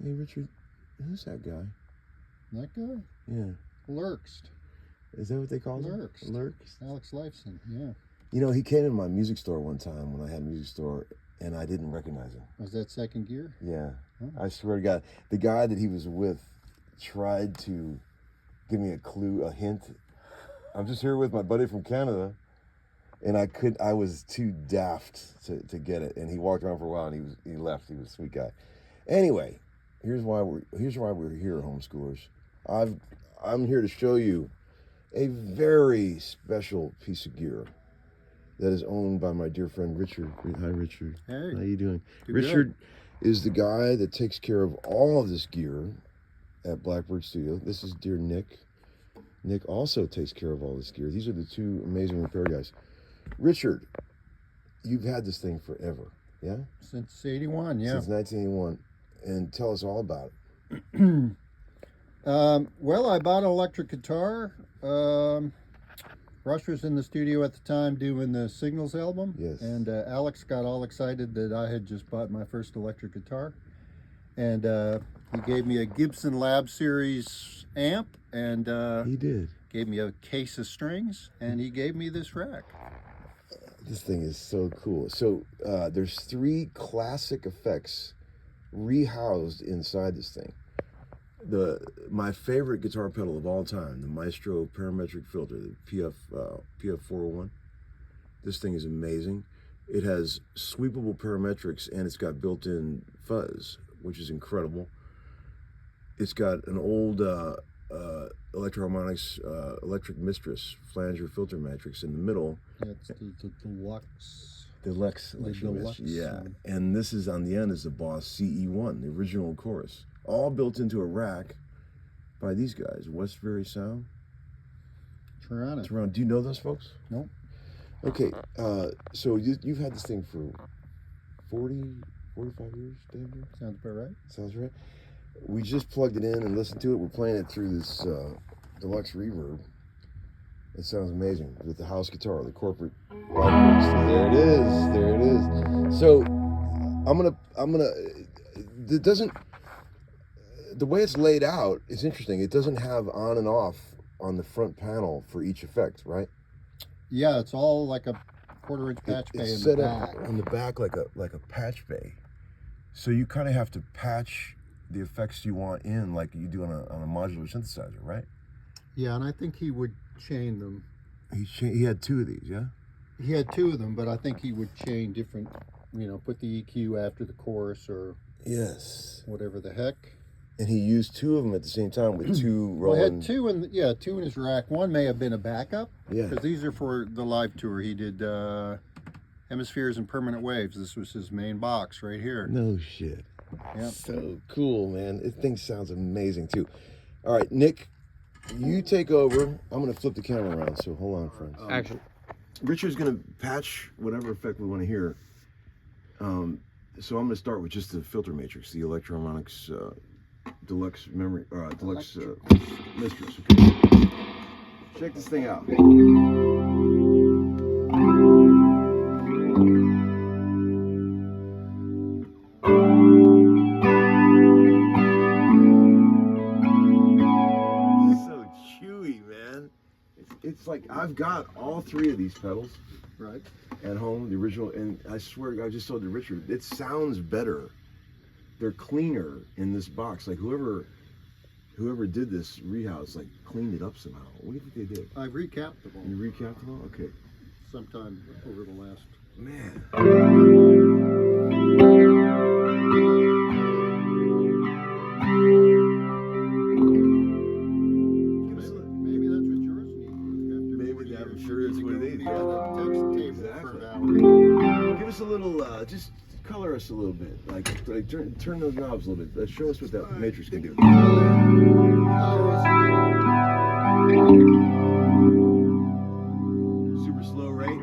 Hey, Richard, who's that guy? That guy? Yeah. Lurks. Is that what they call him? Lurks. Lurks? Alex Lifeson, yeah. You know, he came in my music store one time when I had a music store, and I didn't recognize him. Was that Second Gear? Yeah. Oh. I swear to God, the guy that he was with tried to give me a clue, a hint. I'm just here with my buddy from Canada, and I was too daft to get it. And he walked around for a while, and he left. He was a sweet guy. Anyway, here's why we're here, homeschoolers. I'm here to show you a very special piece of gear that is owned by my dear friend Richard. Hi, Richard. Hey. How you doing? Good. Richard is the guy that takes care of all of this gear at Blackbird Studio. This is dear Nick. Nick also takes care of all this gear. These are the two amazing repair guys. Richard, you've had this thing forever, yeah? Since 81, yeah. Since 1981. And tell us all about it. Well, I bought an electric guitar. Rush was in the studio at the time doing the Signals album. Yes. And Alex got all excited that I had just bought my first electric guitar. And he gave me a Gibson Lab Series amp. And He did. gave me a case of strings. And he gave me this rack. This thing is so cool. So there's 3 classic effects rehoused inside this thing. My favorite guitar pedal of all time, the Maestro parametric filter, the PF401. This thing is amazing. It has sweepable parametrics, and it's got built-in fuzz, which is incredible. It's got an old Electro-Harmonix Electric Mistress flanger filter matrix in the middle. That's the deluxe. Deluxe. Yeah, and this is on the end is the Boss CE1, the original chorus, all built into a rack by these guys, Westbury Sound. Toronto. Do you know those folks? Nope. Okay, so you've had this thing for 40, 45 years, David? Sounds about right. Sounds right. We just plugged it in and listened to it. We're playing it through this deluxe reverb. It sounds amazing with the house guitar, the corporate vibrato. There it is. There it is. So it doesn't, the way it's laid out is interesting. It doesn't have on and off on the front panel for each effect, right? Yeah, it's all like a 1/4-inch patch bay It's in set the up back. on the back like a patch bay. So you kind of have to patch the effects you want in like you do on a modular synthesizer, right? Yeah, and I think he would chain them. He had 2 of these, yeah? He had 2 of them, but I think he would chain different, put the EQ after the chorus or Yes. whatever the heck. And he used 2 of them at the same time with 2 Well, rolling. he had 2 in his rack. One may have been a backup. Yeah. Because these are for the live tour. He did Hemispheres and Permanent Waves. This was his main box right here. No shit. Yeah. So cool, man. This thing sounds amazing too. All right, Nick, you take over. I'm gonna flip the camera around, so hold on, friends. Action. Richard's gonna patch whatever effect we want to hear. So I'm gonna start with just the filter matrix, the Electro-Harmonix deluxe memory, deluxe mistress. Okay. Check this thing out. So chewy, man. It's like I've got all 3 of these pedals. Right. At home, the original, and I swear to God, I just told to Richard, it sounds better. They're cleaner in this box. Like whoever did this rehouse, like cleaned it up somehow. What do you think they did? I recapped them all You recapped them all? Okay. sometime over the last. Man. Maybe that's what yours needs. Maybe that, I'm sure it's what it is. Yeah, the text table Exactly. for an hour. Give us a little, just color us a little bit. Like turn those knobs a little bit. Show us what that matrix can do. Super slow, right?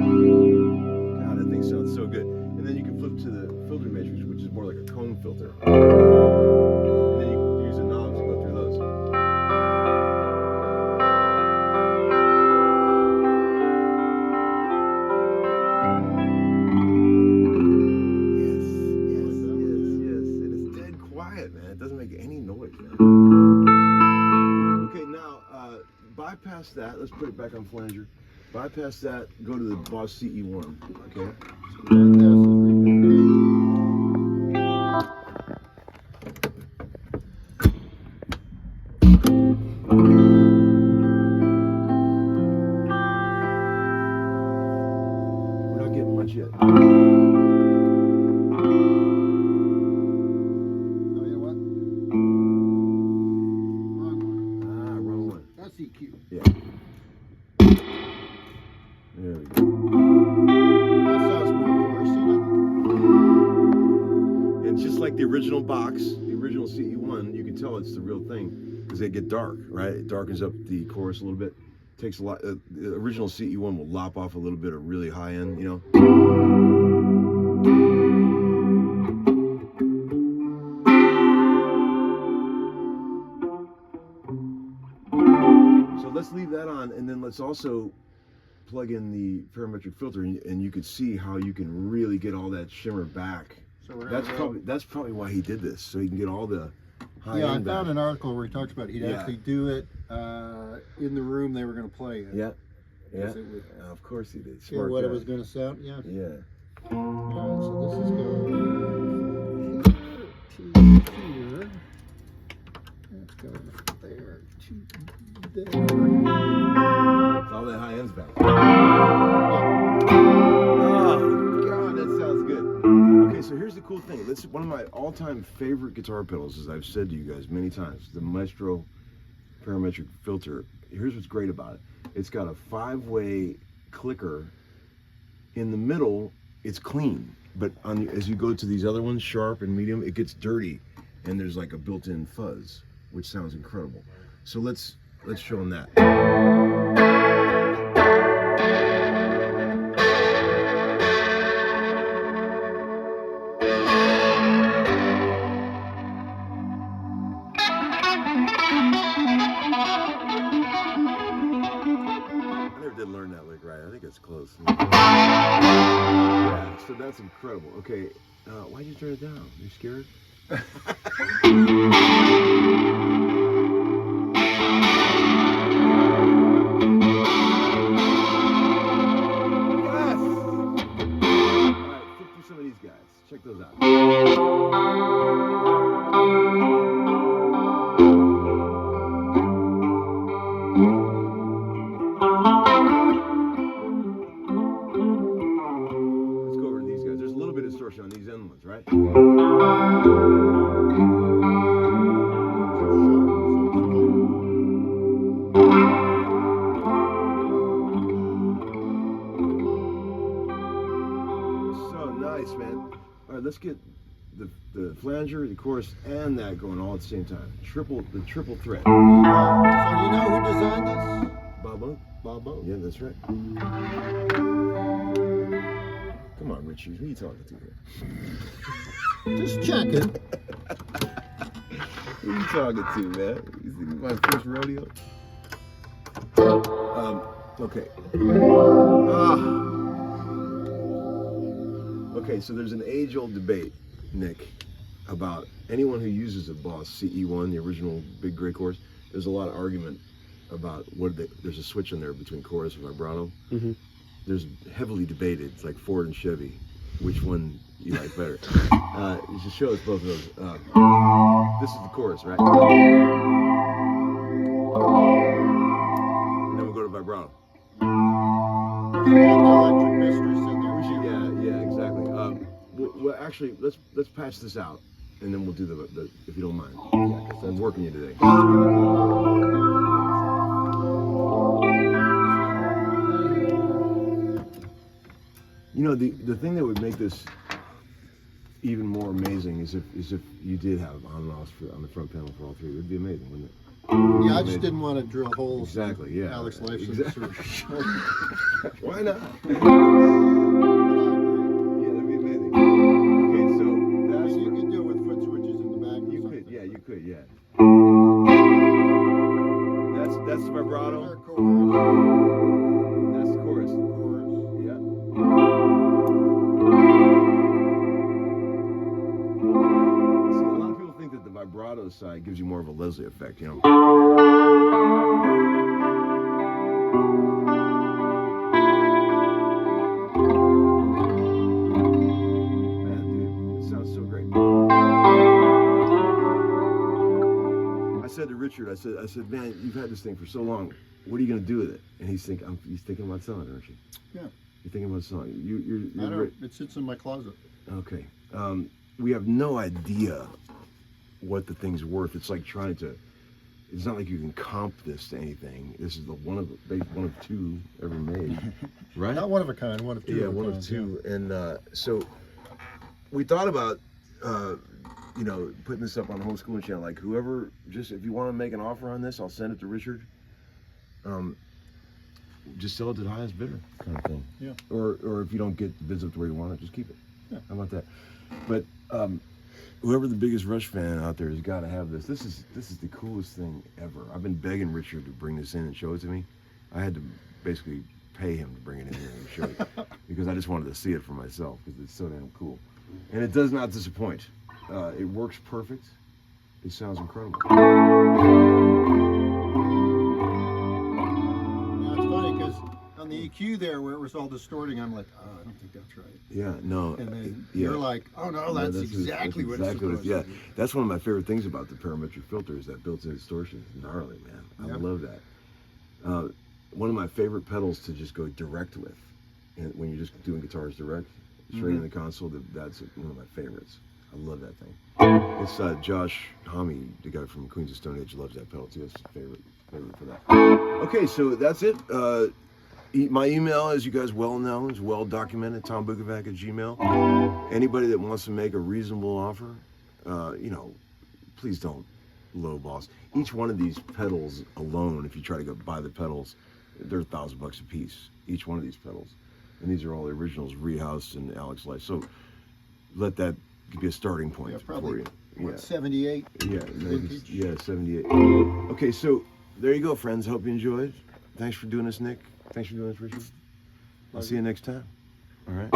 God, that thing sounds so good. And then you can flip to the filter matrix, which is more like a cone filter. And then you can use the knobs and go through those. bypass that. Let's put it back on flanger. Bypass that. Go to the Boss CE1. Okay. We're not getting much yet. EQ. Yeah. There we go. That sounds more chorusy. And just like the original box, the original CE1, you can tell it's the real thing because they get dark, right? It darkens up the chorus a little bit. Takes a lot. The original CE1 will lop off a little bit of really high end, you know. So let's leave that on, and then let's also plug in the parametric filter, and you can see how you can really get all that shimmer back. So that's probably why he did this, so he can get all the high end. I found an article where he talks about he'd actually do it in the room they were going to play in. Yeah, of course he did. Smart what guy. It was going to sound. Yeah. All right, so this is going to here. That's going from there to there. All that high end's back. Oh God, that sounds good. Okay, so here's the cool thing. This is one of my all-time favorite guitar pedals, as I've said to you guys many times. The Maestro parametric filter. Here's what's great about it. It's got a 5-way clicker. In the middle, it's clean, but as you go to these other ones, sharp and medium, it gets dirty, and there's like a built-in fuzz, which sounds incredible. So let's show them that. Learn that lick right. I think it's close. Yeah, so that's incredible. Okay, why'd you turn it down? You scared? Yes! Alright, flip through some of these guys. Check those out. On these end ones, right? So nice, man. All right, let's get the flanger, the chorus, and that going all at the same time. The triple threat. So you know who designed this? Bobo. Yeah, that's right. Come on, Richie, who are you talking to here? Just checking. Who are you talking to, man? You think it's my first rodeo? Okay. Okay, so there's an age-old debate, Nick, about anyone who uses a Boss CE1, the original big gray chorus. There's a lot of argument about there's a switch in there between chorus and vibrato. Mm-hmm. There's heavily debated. It's like Ford and Chevy, which one you like better. You should show us both of those. This is the chorus, right? And then we'll go to vibrato. Electric mistress in there. Yeah, exactly. Well, actually, let's patch this out, and then we'll do the if you don't mind. Yeah, because I'm working you today. You know, the thing that would make this even more amazing is if you did have on and off on the front panel for all three. It would be amazing, wouldn't it? Yeah, I just didn't want to drill holes. Exactly. Yeah. Alex Life's Why not? Yeah, that'd be amazing. Okay, so that's you could do it with foot switches in the back. You could, yeah. That's the vibrato. That's the chorus. Yeah. See, a lot of people think that the vibrato side gives you more of a Leslie effect, you know. said to Richard, I said, man, you've had this thing for so long. What are you going to do with it? And he's thinking about selling it, aren't you? Yeah. You're thinking about selling it. I don't. It sits in my closet. Okay. We have no idea what the thing's worth. It's like trying to. It's not like you can comp this to anything. This is the one of two ever made, right? Not one of a kind. One of two. Yeah, one of two. Yeah. And so we thought about, putting this up on the Homeskoolin channel. Like whoever, just if you want to make an offer on this, I'll send it to Richard. Just sell it to the highest bidder, kind of thing. Yeah. Or if you don't get the bids up to where you want it, just keep it. Yeah. How about that? But whoever the biggest Rush fan out there has got to have this. This is the coolest thing ever. I've been begging Richard to bring this in and show it to me. I had to basically pay him to bring it in here and show it because I just wanted to see it for myself because it's so damn cool. And it does not disappoint. It works perfect. It sounds incredible. On the EQ there, where it was all distorting, I'm like, oh, I don't think that's right. Yeah, no. And then you're like, oh no, that's exactly what it's supposed to be. That's one of my favorite things about the parametric filter is that built-in distortion. It's gnarly, man. I love that. One of my favorite pedals to just go direct with, and when you're just doing guitars direct, straight in the console, that's one of my favorites. I love that thing. It's Josh Homme, the guy from Queens of Stone Age, loves that pedal too. It's his favorite for that. Okay, so that's it. My email, as you guys well know, is well documented, tombukovac@gmail. Anybody that wants to make a reasonable offer, please don't lowball us. Each one of these pedals alone, if you try to go buy the pedals, they're $1,000 a piece. Each one of these pedals, and these are all the originals, Rehoused and Alex Life. So let that be a starting point for you. What, 78? Yeah, vintage? Yeah, 78. Okay, so there you go, friends. Hope you enjoyed. Thanks for doing this, Nick. Thanks for doing this, Richard. I'll see you next time. All right.